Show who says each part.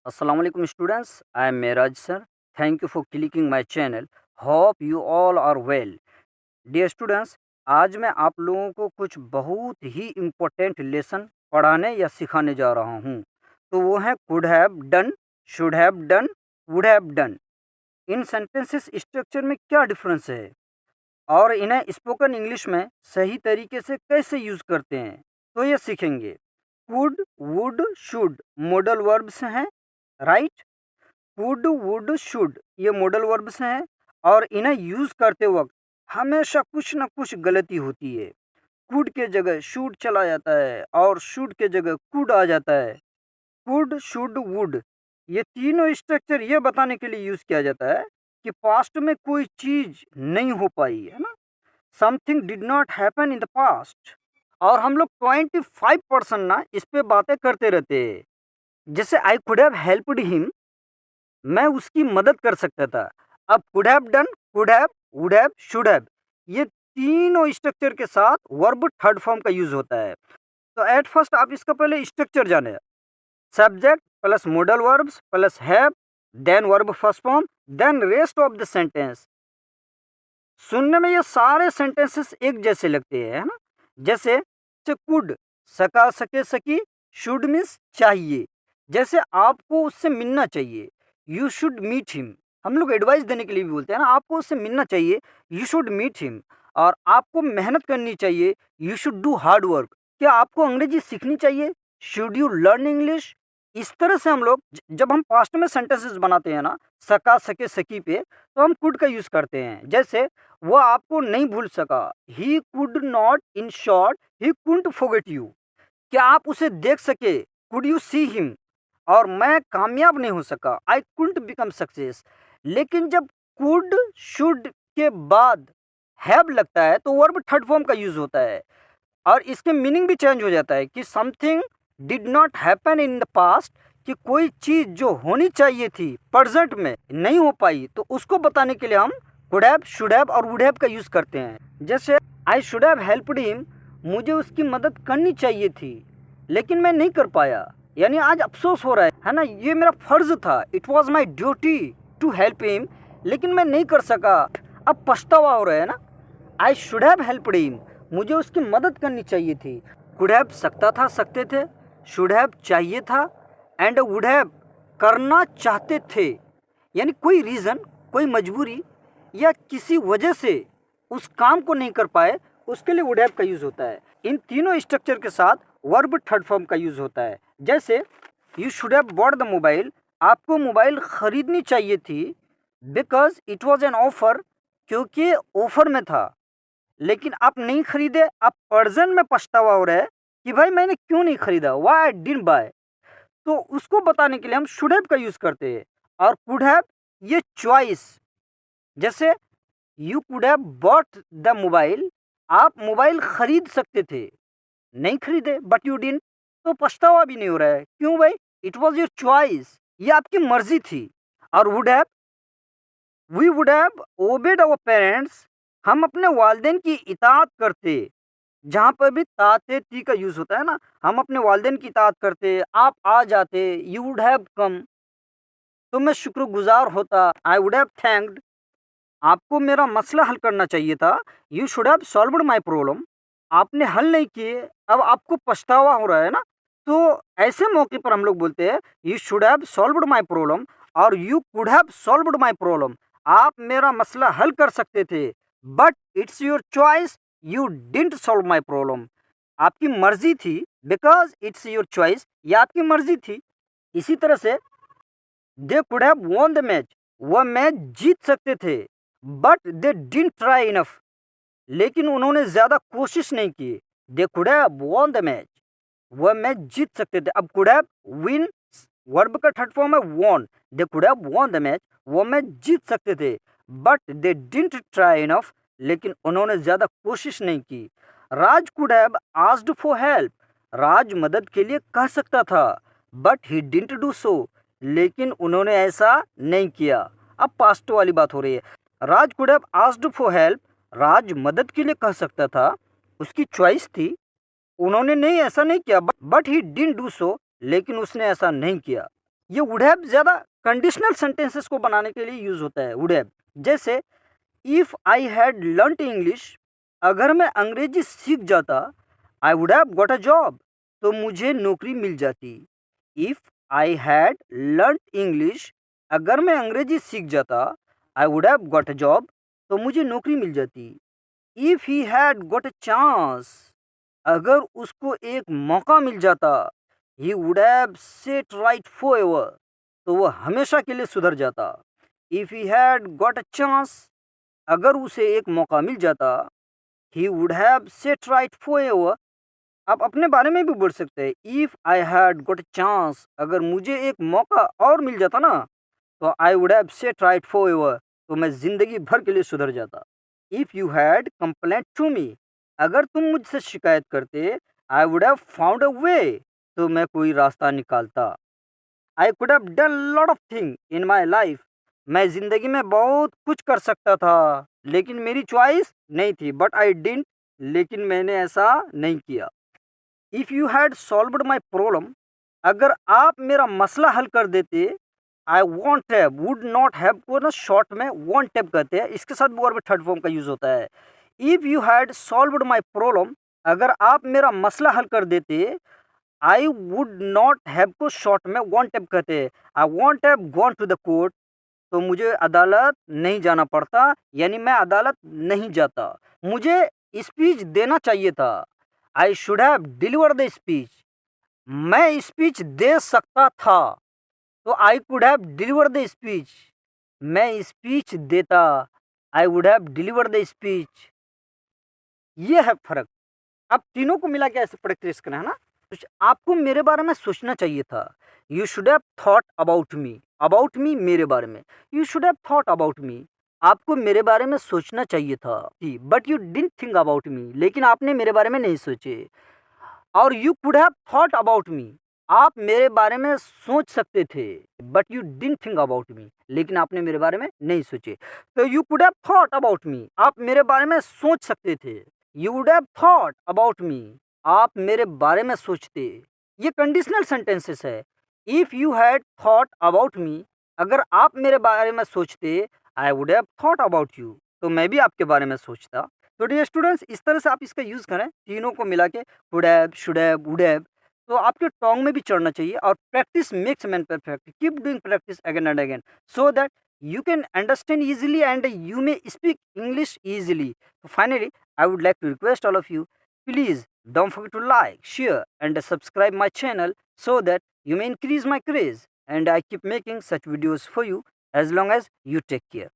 Speaker 1: Assalamu alaikum students. I am Miraj sir. Thank you for clicking my channel. Hope you all are well. Dear students, आज मैं आप लोगों को कुछ बहुत ही इम्पोर्टेंट लेसन पढ़ाने या सिखाने जा रहा हूँ। तो वो है could have done, should have done, would have done. In sentences structure में क्या डिफरेंस है और इन्हें स्पोकन इंग्लिश में सही तरीके से कैसे यूज़ करते हैं, तो ये सीखेंगे। Could, would, should modal verbs हैं, राइट। कुड, वुड, शुड ये मॉडल वर्ब्स हैं और इन्हें यूज़ करते वक्त हमेशा कुछ ना कुछ गलती होती है। कुड के जगह शुड चला जाता है और शुड के जगह कुड आ जाता है। कुड, शुड, वुड ये तीनों स्ट्रक्चर ये बताने के लिए यूज़ किया जाता है कि पास्ट में कोई चीज़ नहीं हो पाई है ना, something did not happen in the past. और हम लोग 25% ना इस पे बातें करते रहते हैं। जैसे आई कुड हैव हेल्प्ड हिम, मैं उसकी मदद कर सकता था। अब could have done, could have, would have, should have ये तीनों स्ट्रक्चर के साथ वर्ब थर्ड फॉर्म का यूज होता है। तो एट फर्स्ट आप इसका पहले स्ट्रक्चर जाने। Subject plus modal verbs plus have, then verb first form, then rest of the sentence. सुनने में ये सारे सेंटेंसेस एक जैसे लगते हैं, है ना। जैसे कुड, सका, सके, सकी, शुड मीन्स चाहिए, जैसे आपको उससे मिलना चाहिए, यू शुड मीट हिम। हम लोग एडवाइस देने के लिए भी बोलते हैं ना, आपको उससे मिलना चाहिए, यू शुड मीट हिम। और आपको मेहनत करनी चाहिए, you should do hard work. क्या आपको अंग्रेजी सीखनी चाहिए, शुड यू लर्न इंग्लिश। इस तरह से हम लोग जब हम पास्ट में सेंटेंसेस बनाते हैं ना, सका, सके, सकी पे, तो हम कुड का यूज करते हैं। जैसे वो आपको नहीं भूल सका, he could not, in short he couldn't forget you. क्या आप उसे देख सके, कुड यू सी हिम। और मैं कामयाब नहीं हो सका, आई कुडंट बिकम सक्सेस। लेकिन जब कुड, शुड के बाद हैव लगता है तो वर्ब थर्ड फॉर्म का यूज होता है और इसके मीनिंग भी चेंज हो जाता है कि something did not happen in the past, कि कोई चीज जो होनी चाहिए थी प्रेजेंट में नहीं हो पाई, तो उसको बताने के लिए हम कुड हैव, शुड हैव और वुड हैव का यूज करते हैं। जैसे I should have helped him, मुझे उसकी मदद करनी चाहिए थी लेकिन मैं नहीं कर पाया, यानी आज अफसोस हो रहा है ना, ये मेरा फर्ज था, it was my duty to help him, लेकिन मैं नहीं कर सका, अब पछतावा हो रहा है ना। I should have helped him, मुझे उसकी मदद करनी चाहिए थी। कुड हैव सकता था, सकते थे, शुड हैव चाहिए था, एंड वुड हैव करना चाहते थे। यानी कोई रीज़न, कोई मजबूरी या किसी वजह से उस काम को नहीं कर पाए, उसके लिए वुड हैव का यूज़ होता है। इन तीनों स्ट्रक्चर के साथ वर्ब थर्ड फॉर्म का यूज़ होता है। जैसे you should have bought the mobile, आपको मोबाइल ख़रीदनी चाहिए थी, because it was an offer, क्योंकि ऑफर में था, लेकिन आप नहीं खरीदे। आप प्रेजेंट में पछतावा हो रहा है कि भाई मैंने क्यों नहीं खरीदा, व्हाई आई डिडंट बाय। तो उसको बताने के लिए हम शुड हैव का यूज़ करते हैं। और कुड हैव ये चॉइस, जैसे you could have bought the mobile, आप मोबाइल खरीद सकते थे, नहीं खरीदे, बट यू डिडंट, तो पछतावा भी नहीं हो रहा है, क्यों भाई, इट वॉज योर चॉइस, ये आपकी मर्जी थी। और would have, we would have obeyed our parents, हम अपने वालिदैन की इताअत करते। जहाँ पर भी ताते ती का यूज़ होता है ना, हम अपने वालिदैन की इताअत करते, आप आ जाते, यू वुड हैव कम, तो मैं शुक्रगुजार होता, आई वुड हैव थैंक्ड, आपको मेरा मसला हल करना चाहिए था, you should have solved my problem, आपने हल नहीं किए, अब आपको पछतावा हो रहा है ना। तो ऐसे मौके पर हम लोग बोलते हैं you should have solved my problem और you could have solved my problem, आप मेरा मसला हल कर सकते थे, but it's your choice, you didn't solve my problem, आपकी मर्जी थी, बिकॉज इट्स योर चॉइस, ये आपकी मर्जी थी। इसी तरह से they could have won the match, वह मैच जीत सकते थे, but they didn't try enough, लेकिन उन्होंने ज़्यादा कोशिश नहीं की। They could have won the match, वह मैच जीत सकते थे। अब कुड हैव, विन वर्ब का थर्ड फॉर्म है won, they could have won the match, वह मैच जीत सकते थे, but they didn't try enough, लेकिन उन्होंने ज़्यादा कोशिश नहीं की। राज could have asked for help, Raj मदद के लिए कह सकता था, but he didn't do so, लेकिन उन्होंने ऐसा नहीं किया। अब पास्ट वाली बात हो रही है। Raj could have asked for help, Raj मदद के लिए कह सकता था, उसकी चॉइस थी, उन्होंने नहीं, ऐसा नहीं किया, but he didn't do so, लेकिन उसने ऐसा नहीं किया। ये वुड हैव ज़्यादा कंडीशनल सेंटेंसेस को बनाने के लिए यूज़ होता है वुड हैव। जैसे if I had learned English, अगर मैं अंग्रेजी सीख जाता, आई would have got a job, तो मुझे नौकरी मिल जाती। If I had learned English, अगर मैं अंग्रेजी सीख जाता, आई would have got a job, तो मुझे नौकरी मिल जाती। If he had got a chance, अगर उसको एक मौका मिल जाता, he would have set right forever, तो वह हमेशा के लिए सुधर जाता। If he had got a chance, अगर उसे एक मौका मिल जाता, he would have set right for ever. आप अपने बारे में भी बोल सकते हैं, if I had got a chance, अगर मुझे एक मौका और मिल जाता ना, तो आई would have set right forever, तो मैं ज़िंदगी भर के लिए सुधर जाता। If you had complaint to me, अगर तुम मुझसे शिकायत करते, I would have found a way, तो मैं कोई रास्ता निकालता। I could have done lot of thing in my life, मैं ज़िंदगी में बहुत कुछ कर सकता था, लेकिन मेरी चॉइस नहीं थी, बट आई डिडंट, लेकिन मैंने ऐसा नहीं किया। If you had solved my problem, अगर आप मेरा मसला हल कर देते, आई won't have, would not have को ना शॉर्ट में वॉन्ट हैव कहते हैं, इसके साथ भी और भी थर्ड फॉर्म का यूज़ होता है। If you had solved my problem, अगर आप मेरा मसला हल कर देते, आई वुड नॉट हैव को शॉर्ट में वॉन्ट हैव कहते हैं। I won't have gone to the court, तो मुझे अदालत नहीं जाना पड़ता, यानी मैं अदालत नहीं जाता। मुझे स्पीच देना चाहिए था, I should have deliver the speech, मैं स्पीच दे सकता था, तो आई could have deliver the speech, मैं स्पीच देता, आई would have deliver the speech. ये है फर्क। अब तीनों को मिला के ऐसे प्रैक्टिस करें, है ना। आपको मेरे बारे में सोचना चाहिए था, you should have thought about me मेरे बारे में, you should have thought about me, आपको मेरे बारे में सोचना चाहिए था, but you didn't think about me, लेकिन आपने मेरे बारे में नहीं सोचे। और you could have thought about me, आप मेरे बारे में सोच सकते थे, but you didn't think about me, लेकिन आपने मेरे बारे में नहीं सोचे। तो you could have thought about me, आप मेरे बारे में सोच सकते थे। You would have thought about me, आप मेरे बारे में सोचते। ये कंडीशनल सेंटेंसेस है। If you had thought about me, अगर आप मेरे बारे में सोचते, आई would have thought about you, तो मैं भी आपके बारे में सोचता। तो डियर स्टूडेंट्स, इस तरह से आप इसका यूज़ करें, तीनों को मिला के, could have, should have, would have, तो आपके टोंग में भी चढ़ना चाहिए। और practice makes man perfect, keep doing practice again and again, so that you can understand easily and you may speak English easily. So finally, I would like to request all of you, please don't forget to like, share and subscribe my channel, so that you may increase my craze and I keep making such videos for you as long as you take care.